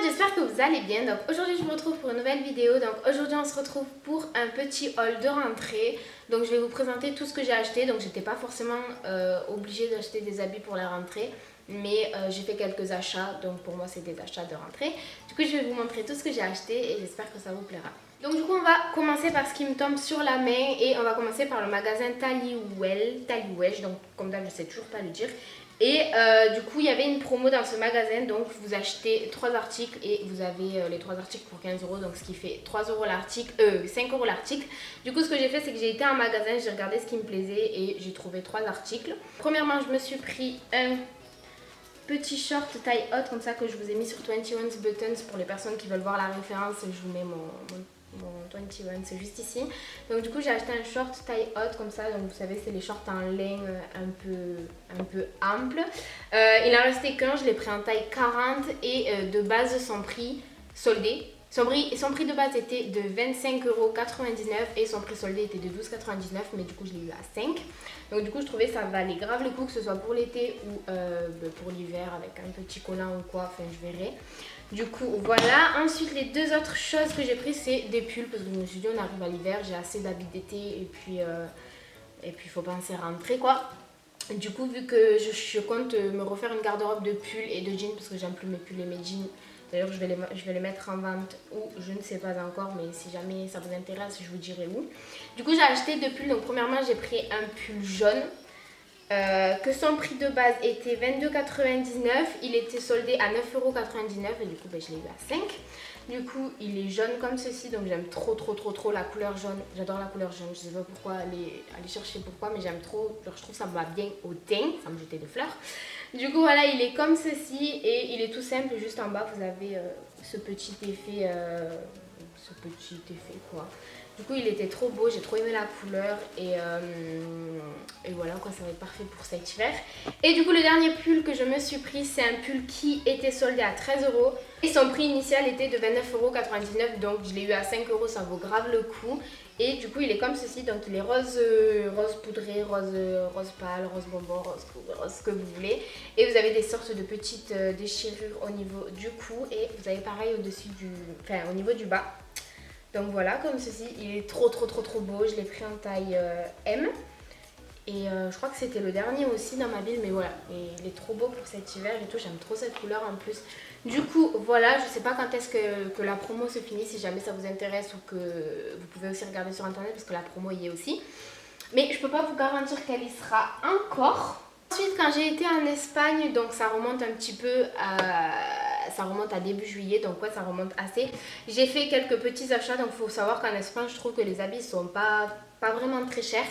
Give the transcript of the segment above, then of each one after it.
j'espère que vous allez bien. Donc aujourd'hui je vous retrouve pour une nouvelle vidéo. Donc aujourd'hui on se retrouve pour un petit haul de rentrée. Donc je vais vous présenter tout ce que j'ai acheté. Donc j'étais pas forcément obligée d'acheter des habits pour la rentrée, mais j'ai fait quelques achats. Donc pour moi c'est des achats de rentrée. Du coup je vais vous montrer tout ce que j'ai acheté et j'espère que ça vous plaira. Donc du coup on va commencer par ce qui me tombe sur la main et on va commencer par le magasin Taliwesh. Donc comme d'hab je sais toujours pas le dire. Et du coup il y avait une promo dans ce magasin, donc vous achetez 3 articles et vous avez les 3 articles pour 15 €, donc ce qui fait 3 € l'article, 5 € l'article. Du coup ce que j'ai fait c'est que j'ai été en magasin, j'ai regardé ce qui me plaisait et j'ai trouvé 3 articles. Premièrement je me suis pris un petit short taille haute comme ça que je vous ai mis sur 21 Buttons pour les personnes qui veulent voir la référence. Je vous mets mon 21, c'est juste ici. Donc du coup j'ai acheté un short taille haute comme ça, donc vous savez c'est les shorts en laine un peu ample. Il en restait qu'un, je l'ai pris en taille 40 et de base son prix soldé. Son prix de base était de 25,99 € et son prix soldé était de 12,99 €, mais du coup je l'ai eu à 5. Donc du coup je trouvais que ça valait grave le coup, que ce soit pour l'été ou pour l'hiver avec un petit collant ou quoi, enfin je verrai. Du coup voilà, ensuite les deux autres choses que j'ai prises c'est des pulls parce que je me suis dit on arrive à l'hiver, j'ai assez d'habits d'été et puis il faut penser à rentrer quoi. Du coup vu que je compte me refaire une garde-robe de pulls et de jeans parce que j'aime plus mes pulls et mes jeans. D'ailleurs je vais les mettre en vente ou je ne sais pas encore, mais si jamais ça vous intéresse je vous dirai où. Du coup j'ai acheté deux pulls, donc premièrement j'ai pris un pull jaune. Que son prix de base était 22,99 €, il était soldé à 9,99 € et du coup je l'ai eu à 5. Du coup il est jaune comme ceci, donc j'aime trop la couleur jaune, j'adore la couleur jaune, je sais pas pourquoi, aller chercher pourquoi, mais j'aime trop, genre, je trouve ça me va bien au teint, ça me jetait des fleurs. Du coup voilà, il est comme ceci et il est tout simple, juste en bas vous avez ce petit effet quoi. Du coup il était trop beau, j'ai trop aimé la couleur et voilà quoi, ça va être parfait pour cet hiver. Et du coup le dernier pull que je me suis pris c'est un pull qui était soldé à 13 € et son prix initial était de 29,99 €, donc je l'ai eu à 5 €, ça vaut grave le coup. Et du coup il est comme ceci, donc il est rose poudré, rose pâle, rose bonbon, rose ce que vous voulez. Et vous avez des sortes de petites déchirures au niveau du cou et vous avez pareil au niveau du bas. Donc voilà, comme ceci, il est trop beau, je l'ai pris en taille M. Et je crois que c'était le dernier aussi dans ma ville, mais voilà, et il est trop beau pour cet hiver et tout, j'aime trop cette couleur en plus. Du coup, voilà, je sais pas quand est-ce que la promo se finit, si jamais ça vous intéresse ou que vous pouvez aussi regarder sur internet parce que la promo y est aussi. Mais je peux pas vous garantir qu'elle y sera encore. Ensuite, quand j'ai été en Espagne, donc ça remonte un petit peu ça remonte à début juillet, donc ouais ça remonte assez. J'ai fait quelques petits achats, donc il faut savoir qu'en Espagne je trouve que les habits sont pas vraiment très chers.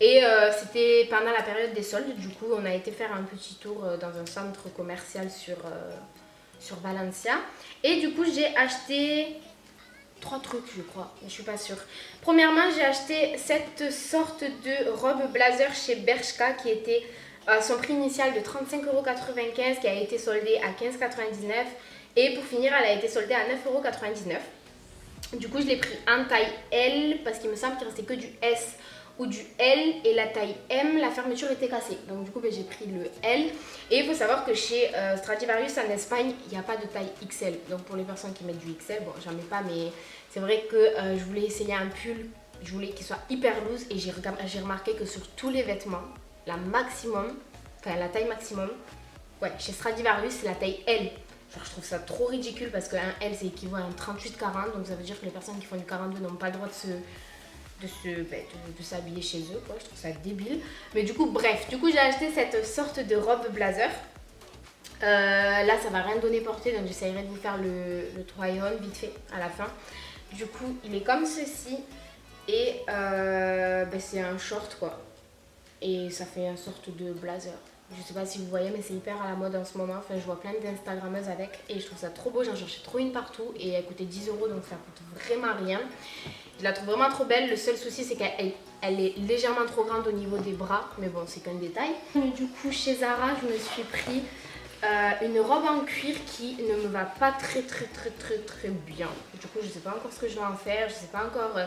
Et c'était pendant la période des soldes, du coup on a été faire un petit tour dans un centre commercial sur Valencia. Et du coup j'ai acheté 3 trucs je crois, mais je suis pas sûre. Premièrement j'ai acheté cette sorte de robe blazer chez Bershka qui était son prix initial de 35,95 € qui a été soldé à 15,99 € et pour finir elle a été soldée à 9,99 €. Du coup je l'ai pris en taille L parce qu'il me semble qu'il restait que du S ou du L et la taille M la fermeture était cassée, donc du coup j'ai pris le L. Et il faut savoir que chez Stradivarius en Espagne il n'y a pas de taille XL, donc pour les personnes qui mettent du XL, bon j'en ai pas, mais c'est vrai que je voulais essayer un pull, je voulais qu'il soit hyper loose et j'ai remarqué que sur tous les vêtements la taille maximum, ouais, chez Stradivarius c'est la taille L. Genre je trouve ça trop ridicule parce qu'un L c'est équivaut à un 38-40, donc ça veut dire que les personnes qui font du 42 n'ont pas le droit de s'habiller chez eux quoi, je trouve ça débile. Mais du coup bref, j'ai acheté cette sorte de robe blazer. Là ça va rien donner portée, donc j'essayerai de vous faire le try on vite fait à la fin. Du coup il est comme ceci et c'est un short quoi. Et ça fait une sorte de blazer. Je sais pas si vous voyez mais c'est hyper à la mode en ce moment. Enfin je vois plein d'instagrammeuses avec et je trouve ça trop beau. J'en cherchais trop une partout et elle coûtait 10 € donc ça coûte vraiment rien. Je la trouve vraiment trop belle. Le seul souci c'est qu'elle est légèrement trop grande au niveau des bras. Mais bon c'est qu'un détail. Du coup chez Zara je me suis pris une robe en cuir qui ne me va pas très bien. Du coup je sais pas encore ce que je vais en faire. Je sais pas encore...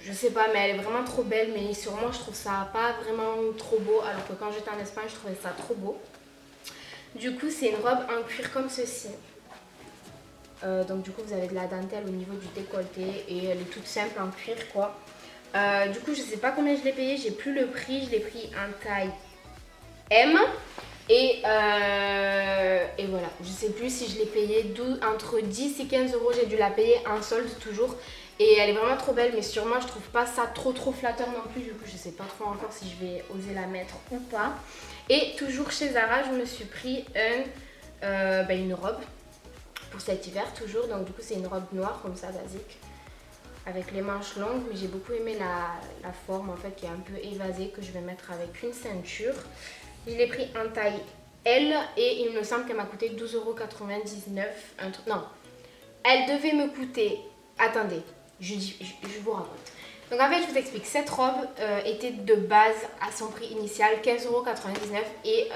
je sais pas, mais elle est vraiment trop belle, mais sur moi je trouve ça pas vraiment trop beau, alors que quand j'étais en Espagne je trouvais ça trop beau. Du coup c'est une robe en cuir comme ceci, Donc du coup vous avez de la dentelle au niveau du décolleté et elle est toute simple en cuir quoi. Du coup je sais pas combien je l'ai payé, j'ai plus le prix, je l'ai pris en taille M. Et voilà, je sais plus si je l'ai payé entre 10 et 15 euros, j'ai dû la payer en solde toujours. Et elle est vraiment trop belle, mais sur moi je trouve pas ça trop flatteur non plus. Du coup je sais pas trop encore si je vais oser la mettre ou pas. Et toujours chez Zara, je me suis pris une robe pour cet hiver toujours. Donc du coup c'est une robe noire comme ça basique, avec les manches longues, mais j'ai beaucoup aimé la forme en fait qui est un peu évasée, que je vais mettre avec une ceinture. Je l'ai pris en taille L et il me semble qu'elle m'a coûté 12,99 €. Non, elle devait me coûter... Attendez, je vous raconte. Donc en fait, je vous explique. Cette robe était de base à son prix initial 15,99 € et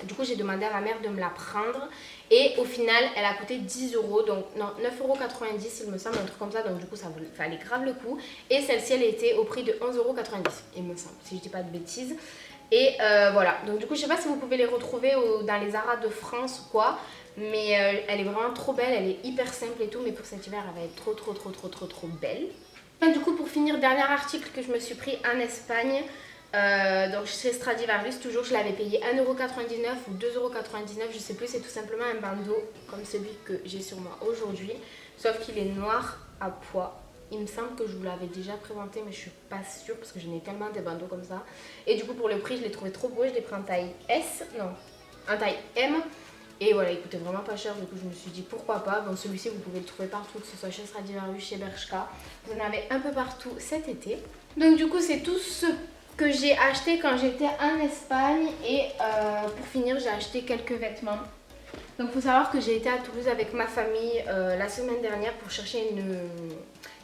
du coup, j'ai demandé à ma mère de me la prendre. Et au final, elle a coûté 10 €, donc non, 9,90 € il me semble, un truc comme ça. Donc du coup, ça valait grave le coup. Et celle-ci, elle était au prix de 11,90 €, il me semble, si je dis pas de bêtises. Et voilà, donc du coup je sais pas si vous pouvez les retrouver dans les Zara de France ou quoi, mais elle est vraiment trop belle, elle est hyper simple et tout, mais pour cet hiver elle va être trop belle. Et du coup pour finir, dernier article que je me suis pris en Espagne, donc chez Stradivarius toujours, je l'avais payé 1,99 € ou 2,99 €, je sais plus, c'est tout simplement un bandeau comme celui que j'ai sur moi aujourd'hui, sauf qu'il est noir à pois. Il me semble que je vous l'avais déjà présenté, mais je suis pas sûre parce que je n'ai tellement des bandeaux comme ça. Et du coup, pour le prix, je l'ai trouvé trop beau. Je l'ai pris en taille S, non, en taille M. Et voilà, il coûtait vraiment pas cher. Du coup, je me suis dit pourquoi pas. Bon, celui-ci, vous pouvez le trouver partout, que ce soit chez Stradivarius, chez Bershka. Vous en avez un peu partout cet été. Donc, du coup, c'est tout ce que j'ai acheté quand j'étais en Espagne. Et pour finir, j'ai acheté quelques vêtements. Donc, il faut savoir que j'ai été à Toulouse avec ma famille la semaine dernière pour chercher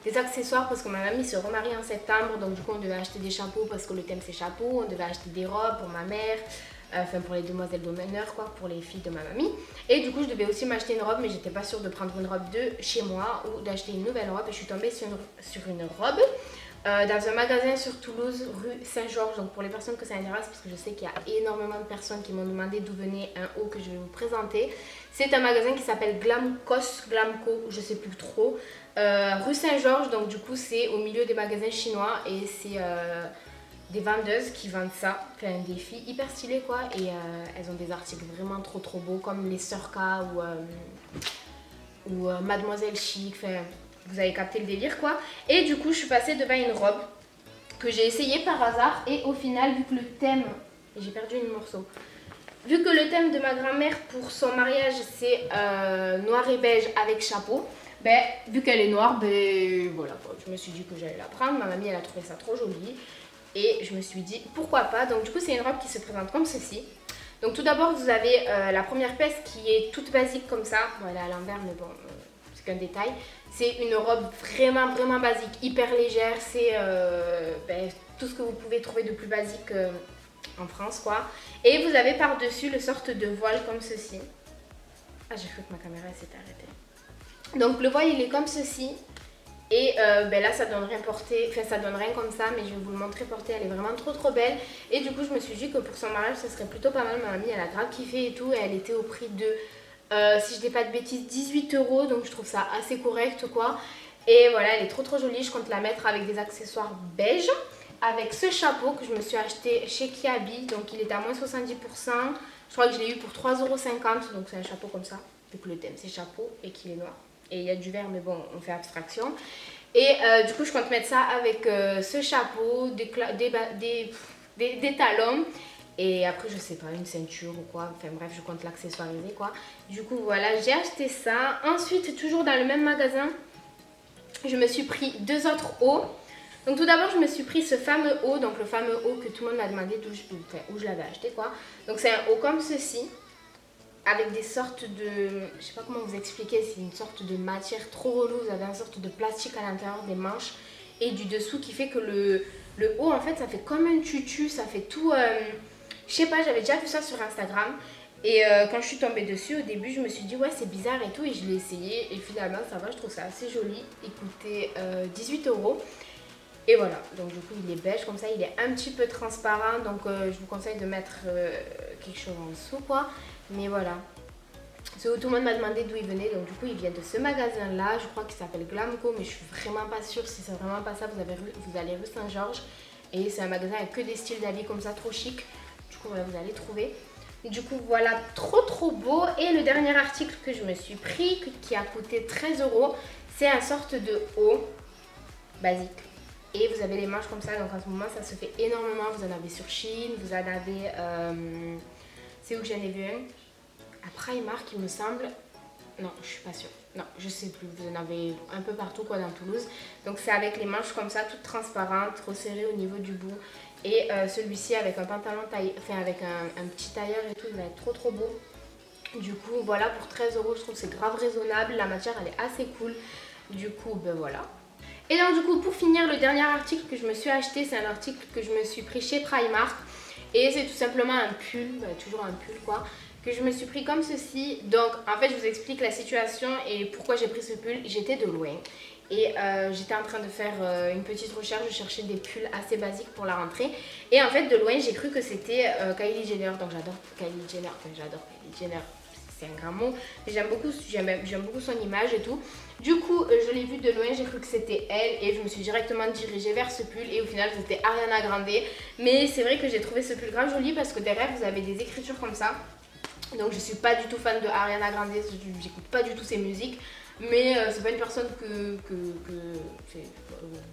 des accessoires parce que ma mamie se remarie en septembre. Donc, du coup, on devait acheter des chapeaux parce que le thème c'est chapeau. On devait acheter des robes pour ma mère, enfin pour les demoiselles d'honneur, quoi, pour les filles de ma mamie. Et du coup, je devais aussi m'acheter une robe, mais j'étais pas sûre de prendre une robe de chez moi ou d'acheter une nouvelle robe. Et je suis tombée sur une robe. Dans un magasin sur Toulouse, rue Saint-Georges. Donc pour les personnes que ça intéresse, parce que je sais qu'il y a énormément de personnes qui m'ont demandé d'où venait un haut que je vais vous présenter. C'est un magasin qui s'appelle Glamco, je sais plus trop. Rue Saint-Georges, donc du coup c'est au milieu des magasins chinois et c'est des vendeuses qui vendent ça, enfin des filles hyper stylées quoi. Et elles ont des articles vraiment trop beaux comme les Sœurs K ou Mademoiselle Chic, enfin... Vous avez capté le délire quoi. Et du coup je suis passée devant une robe que j'ai essayée par hasard. Et au final, vu que le thème... J'ai perdu un morceau. Vu que le thème de ma grand-mère pour son mariage c'est noir et beige avec chapeau, ben vu qu'elle est noire, ben voilà quoi. Je me suis dit que j'allais la prendre. Ma mamie elle a trouvé ça trop joli. Et je me suis dit pourquoi pas. Donc du coup c'est une robe qui se présente comme ceci. Donc tout d'abord vous avez la première pièce qui est toute basique comme ça. Bon elle est à l'envers mais bon... c'est qu'un détail. C'est une robe vraiment basique, hyper légère. C'est tout ce que vous pouvez trouver de plus basique en France quoi. Et vous avez par-dessus le sorte de voile comme ceci. Ah, j'ai cru que ma caméra s'était arrêtée. Donc le voile il est comme ceci. Et là ça donne rien porté, enfin ça donne rien comme ça, mais je vais vous le montrer porté, elle est vraiment trop belle. Et du coup je me suis dit que pour son mariage ça serait plutôt pas mal. Ma mamie elle a grave kiffé et tout, et elle était au prix de... si je dis pas de bêtises, 18 €, donc je trouve ça assez correct quoi. Et voilà, elle est trop jolie, je compte la mettre avec des accessoires beige, avec ce chapeau que je me suis acheté chez Kiabi, donc il est à moins 70%, je crois que je l'ai eu pour 3,50 €, donc c'est un chapeau comme ça, vu que le thème c'est chapeau et qu'il est noir. Et il y a du vert, mais bon, on fait abstraction. Et du coup je compte mettre ça avec ce chapeau, des talons. Et après, je sais pas, une ceinture ou quoi. Enfin bref, je compte l'accessoiriser quoi. Du coup, voilà, j'ai acheté ça. Ensuite, toujours dans le même magasin, je me suis pris deux autres hauts. Donc tout d'abord, je me suis pris ce fameux haut. Donc le fameux haut que tout le monde m'a demandé où je l'avais acheté quoi. Donc c'est un haut comme ceci. Avec des sortes de... Je sais pas comment vous expliquer. C'est une sorte de matière trop relou. Vous avez une sorte de plastique à l'intérieur des manches. Et du dessous qui fait que le haut, en fait, ça fait comme un tutu. Ça fait tout... Je sais pas, j'avais déjà vu ça sur Instagram. Et quand je suis tombée dessus, au début, je me suis dit, ouais, c'est bizarre et tout. Et je l'ai essayé. Et finalement, ça va, je trouve ça assez joli. Il coûtait 18 €. Et voilà, donc du coup, il est beige comme ça. Il est un petit peu transparent. Donc, je vous conseille de mettre quelque chose en dessous, quoi. Mais voilà. Tout le monde m'a demandé d'où ils venaient, donc du coup ils viennent de ce magasin là, je crois qu'il s'appelle Glamco, mais je suis vraiment pas sûre. Si c'est vraiment pas ça, vous allez rue Saint-Georges, et c'est un magasin avec que des styles d'habits comme ça, trop chic. Du coup voilà, vous allez trouver. Du coup voilà, trop beau. Et le dernier article que je me suis pris, qui a coûté 13 €, c'est un sorte de haut basique. Et vous avez les manches comme ça, donc en ce moment ça se fait énormément. Vous en avez sur Shein, vous en avez... c'est où que j'en ai vu un? À Primark il me semble. Non, je suis pas sûre. Non, je sais plus. Vous en avez un peu partout quoi dans Toulouse. Donc c'est avec les manches comme ça, toutes transparentes, resserrées au niveau du bout. Et celui-ci avec un pantalon taillé, enfin avec un petit tailleur et tout, il va être trop beau. Du coup voilà, pour 13 €, je trouve que c'est grave raisonnable. La matière elle est assez cool. Du coup ben voilà. Et donc du coup pour finir, le dernier article que je me suis acheté, c'est un article que je me suis pris chez Primark. Et c'est tout simplement un pull, toujours un pull quoi, que je me suis pris comme ceci. Donc en fait je vous explique la situation et pourquoi j'ai pris ce pull. J'étais de loin et j'étais en train de faire une petite recherche, je cherchais des pulls assez basiques pour la rentrée. Et en fait de loin j'ai cru que c'était Kylie Jenner, donc j'adore Kylie Jenner, enfin j'adore Kylie Jenner. C'est un grand mot, mais j'aime beaucoup son image et tout. Du coup, je l'ai vu de loin, j'ai cru que c'était elle et je me suis directement dirigée vers ce pull et au final c'était Ariana Grande. Mais c'est vrai que j'ai trouvé ce pull grave joli parce que derrière vous avez des écritures comme ça. Donc je suis pas du tout fan de Ariana Grande, j'écoute pas du tout ses musiques. Mais c'est pas une personne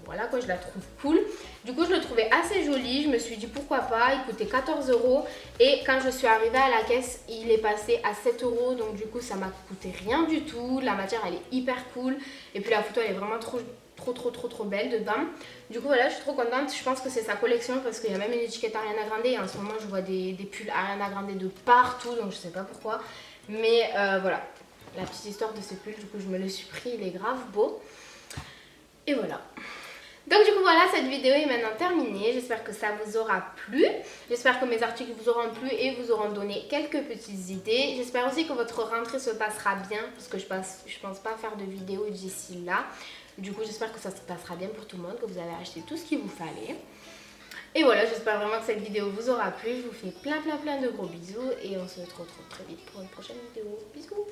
voilà quoi, je la trouve cool. Du coup je le trouvais assez joli, je me suis dit pourquoi pas, il coûtait 14 € et quand je suis arrivée à la caisse il est passé à 7 €, donc du coup ça m'a coûté rien du tout. La matière elle est hyper cool et puis la photo elle est vraiment trop belle dedans. Du coup voilà, je suis trop contente, je pense que c'est sa collection parce qu'il y a même une étiquette Ariana Grande et en ce moment je vois des pulls Ariana Grande de partout, donc je sais pas pourquoi. Mais voilà, la petite histoire de ce pull, du coup je me le suis pris, il est grave beau. Et voilà. Donc du coup voilà, cette vidéo est maintenant terminée, j'espère que ça vous aura plu, j'espère que mes articles vous auront plu et vous auront donné quelques petites idées. J'espère aussi que votre rentrée se passera bien, parce que je pense pas faire de vidéo d'ici là. Du coup j'espère que ça se passera bien pour tout le monde, que vous avez acheté tout ce qu'il vous fallait. Et voilà, j'espère vraiment que cette vidéo vous aura plu, je vous fais plein de gros bisous et on se retrouve très vite pour une prochaine vidéo. Bisous.